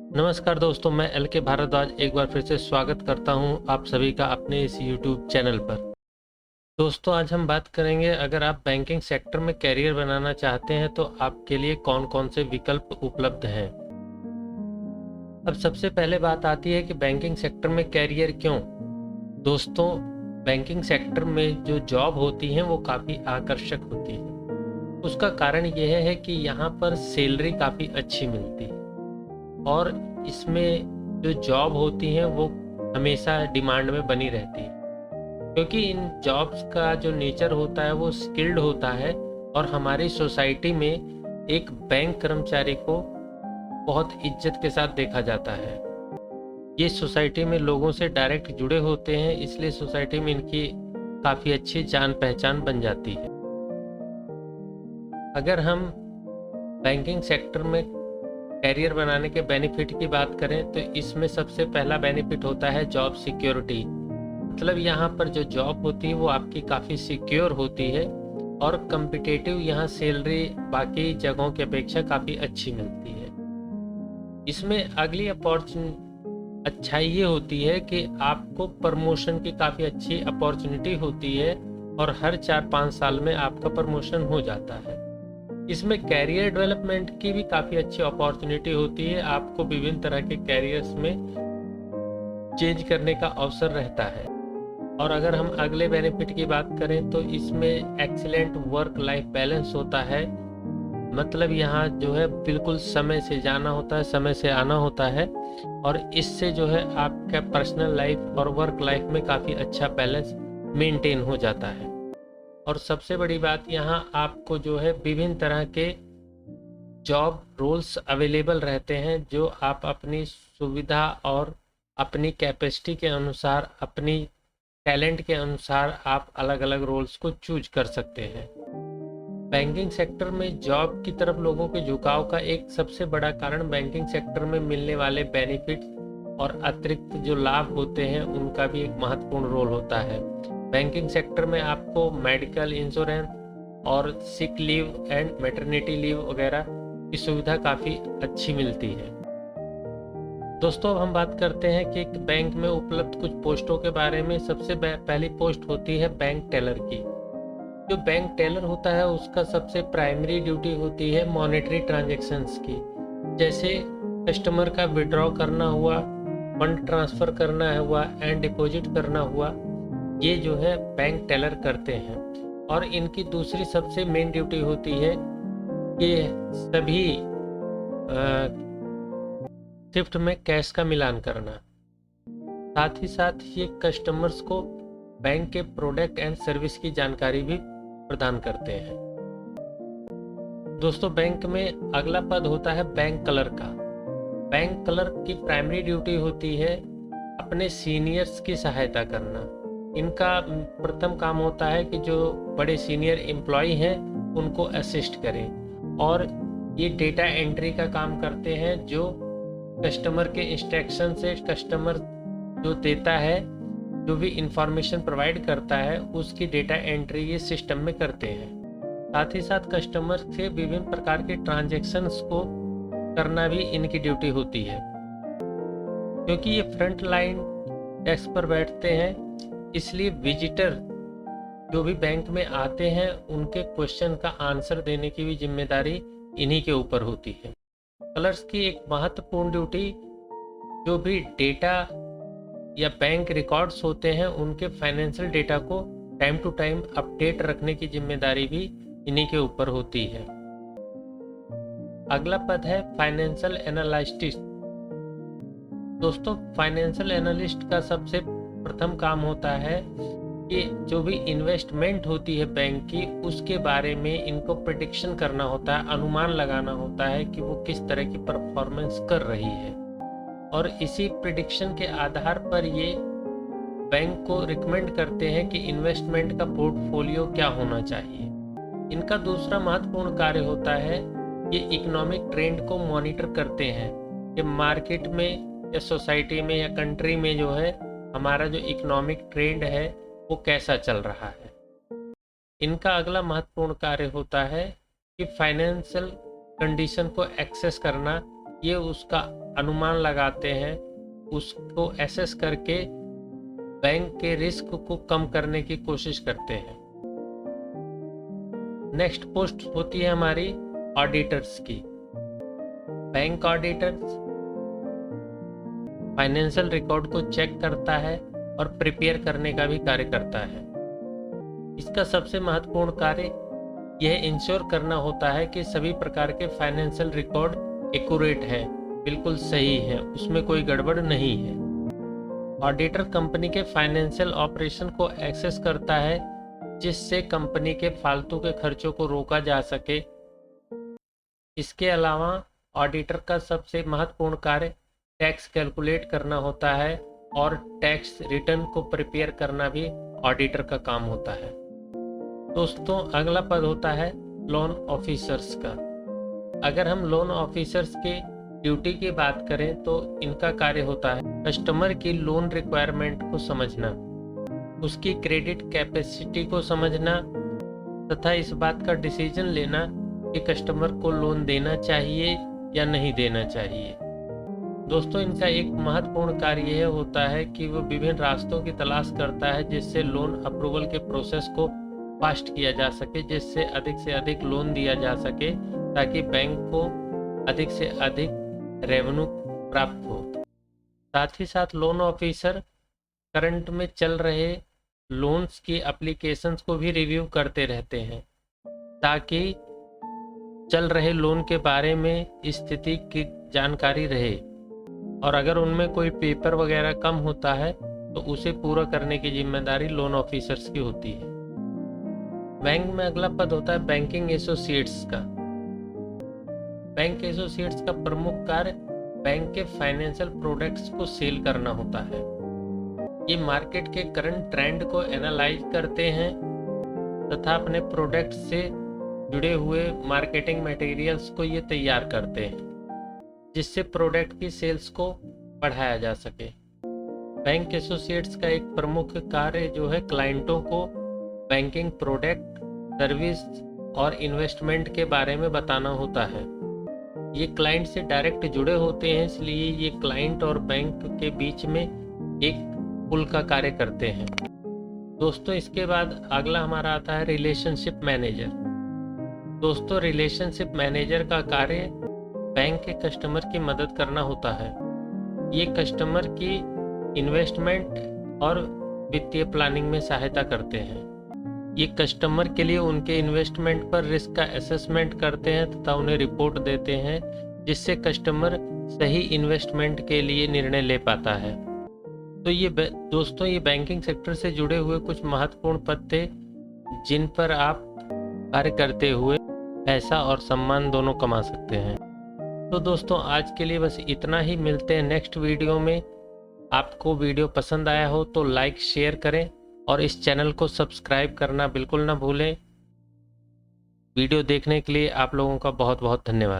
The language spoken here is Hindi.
नमस्कार दोस्तों, मैं एल के भारद्वाज एक बार फिर से स्वागत करता हूं आप सभी का अपने इस यूट्यूब चैनल पर। दोस्तों, आज हम बात करेंगे अगर आप बैंकिंग सेक्टर में कैरियर बनाना चाहते हैं तो आपके लिए कौन कौन से विकल्प उपलब्ध हैं। अब सबसे पहले बात आती है कि बैंकिंग सेक्टर में कैरियर क्यों। दोस्तों, बैंकिंग सेक्टर में जो जॉब होती हैं वो काफ़ी आकर्षक होती है। उसका कारण यह है कि यहाँ पर सैलरी काफ़ी अच्छी मिलती है और इसमें जो जॉब होती हैं वो हमेशा डिमांड में बनी रहती है, क्योंकि इन जॉब्स का जो नेचर होता है वो स्किल्ड होता है और हमारी सोसाइटी में एक बैंक कर्मचारी को बहुत इज्जत के साथ देखा जाता है। ये सोसाइटी में लोगों से डायरेक्ट जुड़े होते हैं, इसलिए सोसाइटी में इनकी काफ़ी अच्छी जान पहचान बन जाती है। अगर हम बैंकिंग सेक्टर में कैरियर बनाने के बेनिफिट की बात करें तो इसमें सबसे पहला बेनिफिट होता है जॉब सिक्योरिटी। मतलब यहाँ पर जो जॉब होती है वो आपकी काफ़ी सिक्योर होती है और कम्पिटिटिव यहाँ सैलरी बाकी जगहों की अपेक्षा काफ़ी अच्छी मिलती है। इसमें अगली अच्छाई ये होती है कि आपको प्रमोशन की काफ़ी अच्छी अपॉर्चुनिटी होती है और हर 4-5 साल में आपका प्रमोशन हो जाता है। इसमें कैरियर डेवलपमेंट की भी काफ़ी अच्छी अपॉर्चुनिटी होती है, आपको विभिन्न तरह के कैरियर्स में चेंज करने का अवसर रहता है। और अगर हम अगले बेनिफिट की बात करें तो इसमें एक्सीलेंट वर्क लाइफ बैलेंस होता है। मतलब यहाँ जो है बिल्कुल समय से जाना होता है, समय से आना होता है और इससे जो है आपका पर्सनल लाइफ और वर्क लाइफ में काफ़ी अच्छा बैलेंस मेंटेन हो जाता है। और सबसे बड़ी बात, यहाँ आपको जो है विभिन्न तरह के जॉब रोल्स अवेलेबल रहते हैं जो आप अपनी सुविधा और अपनी कैपेसिटी के अनुसार, अपनी टैलेंट के अनुसार आप अलग अलग रोल्स को चूज कर सकते हैं। बैंकिंग सेक्टर में जॉब की तरफ लोगों के झुकाव का एक सबसे बड़ा कारण बैंकिंग सेक्टर में मिलने वाले बेनिफिट और अतिरिक्त जो लाभ होते हैं उनका भी एक महत्वपूर्ण रोल होता है। बैंकिंग सेक्टर में आपको मेडिकल इंश्योरेंस और sick leave and maternity leave वगैरह की सुविधा काफ़ी अच्छी मिलती है। दोस्तों, अब हम बात करते हैं कि बैंक में उपलब्ध कुछ पोस्टों के बारे में। सबसे पहली पोस्ट होती है बैंक टेलर की। जो बैंक टेलर होता है उसका सबसे प्राइमरी ड्यूटी होती है मॉनेटरी ट्रांजैक्शंस की, जैसे कस्टमर का विड्रॉ करना हुआ, फंड ट्रांसफ़र करना हुआ एंड डिपॉजिट करना हुआ, ये जो है बैंक टेलर करते हैं। और इनकी दूसरी सबसे मेन ड्यूटी होती है कि सभी शिफ्ट में कैश का मिलान करना। साथ ही साथ ये कस्टमर्स को बैंक के प्रोडक्ट एंड सर्विस की जानकारी भी प्रदान करते हैं। दोस्तों, बैंक में अगला पद होता है बैंक क्लर्क का। बैंक क्लर्क की प्राइमरी ड्यूटी होती है अपने सीनियर्स की सहायता करना। इनका प्रथम काम होता है कि जो बड़े सीनियर एम्प्लॉय हैं उनको असिस्ट करें और ये डेटा एंट्री का काम करते हैं। जो कस्टमर के इंस्ट्रक्शन से कस्टमर जो देता है, जो भी इंफॉर्मेशन प्रोवाइड करता है, उसकी डेटा एंट्री ये सिस्टम में करते हैं। साथ ही साथ कस्टमर से विभिन्न प्रकार के ट्रांजैक्शंस को करना भी इनकी ड्यूटी होती है। क्योंकि ये फ्रंट लाइन डेस्क पर बैठते हैं, इसलिए विजिटर जो भी बैंक में आते हैं उनके क्वेश्चन का आंसर देने की भी जिम्मेदारी इन्हीं के ऊपर होती है। क्लर्क्स की एक महत्वपूर्ण ड्यूटी, जो भी डेटा या बैंक रिकॉर्ड्स होते हैं उनके फाइनेंशियल डेटा को टाइम टू टाइम अपडेट रखने की जिम्मेदारी भी इन्हीं के ऊपर होती है। अगला पद है फाइनेंशियल एनालिस्ट। दोस्तों, फाइनेंशियल एनालिस्ट का सबसे प्रथम काम होता है कि जो भी इन्वेस्टमेंट होती है बैंक की, उसके बारे में इनको प्रेडिक्शन करना होता है, अनुमान लगाना होता है कि वो किस तरह की परफॉर्मेंस कर रही है और इसी प्रेडिक्शन के आधार पर ये बैंक को रिकमेंड करते हैं कि इन्वेस्टमेंट का पोर्टफोलियो क्या होना चाहिए। इनका दूसरा महत्वपूर्ण कार्य होता है ये इकोनॉमिक ट्रेंड को मॉनिटर करते हैं कि मार्केट में या सोसाइटी में या कंट्री में जो है हमारा जो इकोनॉमिक ट्रेंड है वो कैसा चल रहा है। इनका अगला महत्वपूर्ण कार्य होता है कि फाइनेंशियल कंडीशन को एक्सेस करना, ये उसका अनुमान लगाते हैं उसको एसेस करके बैंक के रिस्क को कम करने की कोशिश करते हैं। नेक्स्ट पोस्ट होती है हमारी ऑडिटर्स की। बैंक ऑडिटर्स फाइनेंशियल रिकॉर्ड को चेक करता है और प्रिपेयर करने का भी कार्य करता है। इसका सबसे महत्वपूर्ण कार्य यह इंश्योर करना होता है कि सभी प्रकार के फाइनेंशियल रिकॉर्ड एक्यूरेट हैं, बिल्कुल सही है, उसमें कोई गड़बड़ नहीं है। ऑडिटर कंपनी के फाइनेंशियल ऑपरेशन को एक्सेस करता है जिससे कंपनी के फालतू के खर्चों को रोका जा सके। इसके अलावा ऑडिटर का सबसे महत्वपूर्ण कार्य टैक्स कैलकुलेट करना होता है और टैक्स रिटर्न को प्रिपेयर करना भी ऑडिटर का काम होता है। दोस्तों, अगला पद होता है लोन ऑफिसर्स का। अगर हम लोन ऑफिसर्स के ड्यूटी की बात करें तो इनका कार्य होता है कस्टमर की लोन रिक्वायरमेंट को समझना, उसकी क्रेडिट कैपेसिटी को समझना तथा इस बात का डिसीजन लेना कि कस्टमर को लोन देना चाहिए या नहीं देना चाहिए। दोस्तों, इनका एक महत्वपूर्ण कार्य यह होता है कि वो विभिन्न रास्तों की तलाश करता है जिससे लोन अप्रूवल के प्रोसेस को फास्ट किया जा सके, जिससे अधिक लोन दिया जा सके ताकि बैंक को अधिक से अधिक रेवेन्यू प्राप्त हो। साथ ही साथ लोन ऑफिसर करंट में चल रहे लोन्स की एप्लीकेशंस को भी रिव्यू करते रहते हैं ताकि चल रहे लोन के बारे में स्थिति की जानकारी रहे और अगर उनमें कोई पेपर वगैरह कम होता है तो उसे पूरा करने की जिम्मेदारी लोन ऑफिसर्स की होती है। बैंक में अगला पद होता है बैंकिंग एसोसिएट्स का। बैंक एसोसिएट्स का प्रमुख कार्य बैंक के फाइनेंशियल प्रोडक्ट्स को सेल करना होता है। ये मार्केट के करंट ट्रेंड को एनालाइज करते हैं तथा अपने प्रोडक्ट से जुड़े हुए मार्केटिंग मटेरियल्स को ये तैयार करते हैं जिससे प्रोडक्ट की सेल्स को बढ़ाया जा सके। बैंक एसोसिएट्स का एक प्रमुख कार्य जो है क्लाइंटों को बैंकिंग प्रोडक्ट, सर्विस और इन्वेस्टमेंट के बारे में बताना होता है। ये क्लाइंट से डायरेक्ट जुड़े होते हैं, इसलिए ये क्लाइंट और बैंक के बीच में एक पुल का कार्य करते हैं। दोस्तों, इसके बाद अगला हमारा आता है रिलेशनशिप मैनेजर। दोस्तों, रिलेशनशिप मैनेजर का कार्य बैंक के कस्टमर की मदद करना होता है। ये कस्टमर की इन्वेस्टमेंट और वित्तीय प्लानिंग में सहायता करते हैं। ये कस्टमर के लिए उनके इन्वेस्टमेंट पर रिस्क का असेसमेंट करते हैं तथा उन्हें रिपोर्ट देते हैं जिससे कस्टमर सही इन्वेस्टमेंट के लिए निर्णय ले पाता है। तो दोस्तों, ये बैंकिंग सेक्टर से जुड़े हुए कुछ महत्वपूर्ण पद थे जिन पर आप कार्य करते हुए पैसा और सम्मान दोनों कमा सकते हैं। तो दोस्तों, आज के लिए बस इतना ही। मिलते हैं नेक्स्ट वीडियो में। आपको वीडियो पसंद आया हो तो लाइक शेयर करें और इस चैनल को सब्सक्राइब करना बिल्कुल ना भूलें। वीडियो देखने के लिए आप लोगों का बहुत बहुत धन्यवाद।